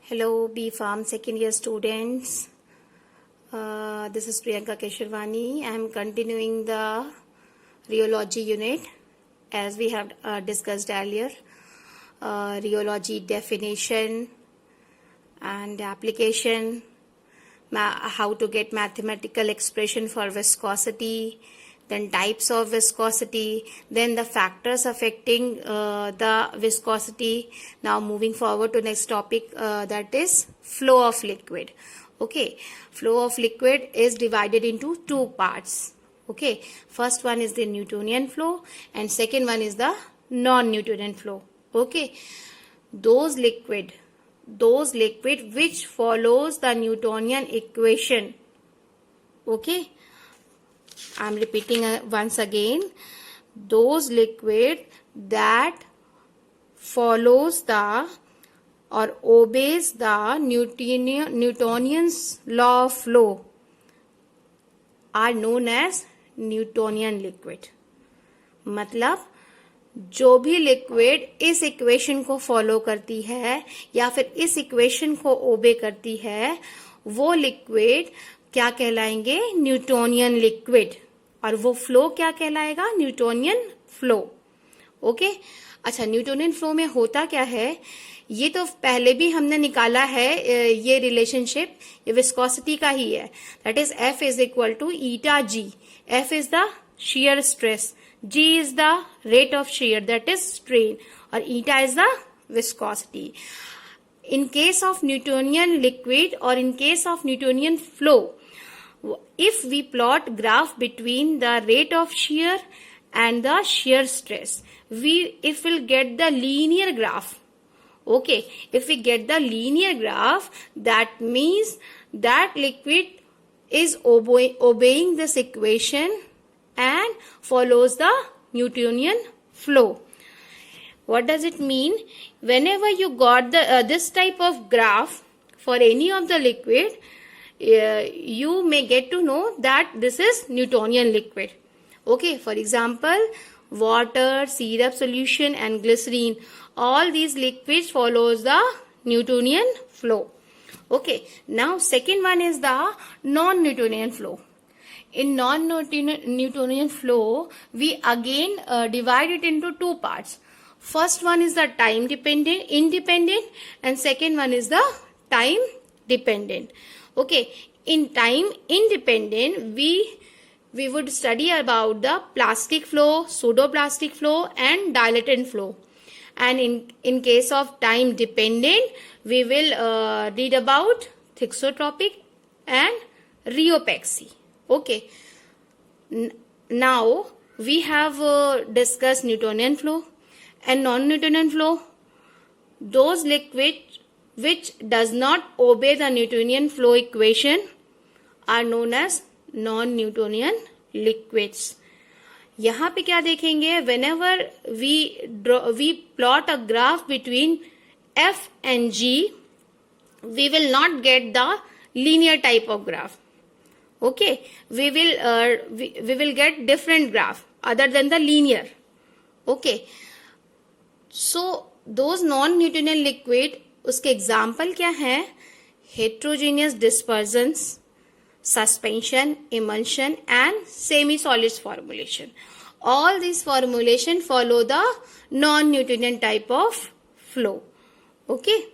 Hello, B Farm second year students. This is Priyanka Keshwani. I am continuing the rheology unit as we have discussed earlier. Rheology definition and application, how to get mathematical expression for viscosity, then types of viscosity, then the factors affecting the viscosity. Now moving forward to next topic, that is flow of liquid. Okay, flow of liquid is divided into two parts. Okay, first one is the Newtonian flow and second one is the non-Newtonian flow. Okay, those liquid which follows the Newtonian equation. Okay, I am repeating once again, those liquid that follows the or obeys the Newtonian's law of flow are known as Newtonian liquid. मतलब जो भी liquid इस equation को follow करती है या फिर इस इक्वेशन को ओबे करती है, वो लिक्विड क्या कहलाएंगे? Newtonian liquid. और वो फ्लो क्या कहलाएगा? Newtonian flow. ओके, अच्छा, न्यूटोनियन फ्लो में होता क्या है ये तो पहले भी हमने निकाला है. ये रिलेशनशिप ये विस्कोसिटी का ही है. That is F is equal to eta G. F is the shear stress, G is the rate of shear, that is strain, or eta is the viscosity. In case of Newtonian liquid or in case of Newtonian flow, if we plot graph between the rate of shear and the shear stress, if we'll get the linear graph. Okay, if we get the linear graph, that means that liquid is obeying this equation and follows the Newtonian flow. What does it mean? Whenever you got the this type of graph for any of the liquid, you may get to know that this is Newtonian liquid. Okay, for example, water, syrup solution and glycerine, all these liquids follows the Newtonian flow. Okay, now second one is the non-Newtonian flow. In non-Newtonian flow, we again divide it into two parts. First one is the time independent, and second one is the time dependent. Okay, in time independent, we would study about the plastic flow, pseudoplastic flow and dilatant flow. And in case of time dependent, we will read about thixotropic and rheopexy. Okay, now we have discussed Newtonian flow and non-Newtonian flow. Those liquids which does not obey the Newtonian flow equation are known as non-Newtonian liquids. यहाँ पे क्या देखेंगे? Whenever we plot a graph between F and G, we will not get the linear type of graph. Okay, we will get different graph other than the linear. Okay, so those non-Newtonian liquid, उसके example क्या है? Heterogeneous dispersions, suspension, emulsion and semi-solids formulation. All these formulation follow the non-Newtonian type of flow. Okay.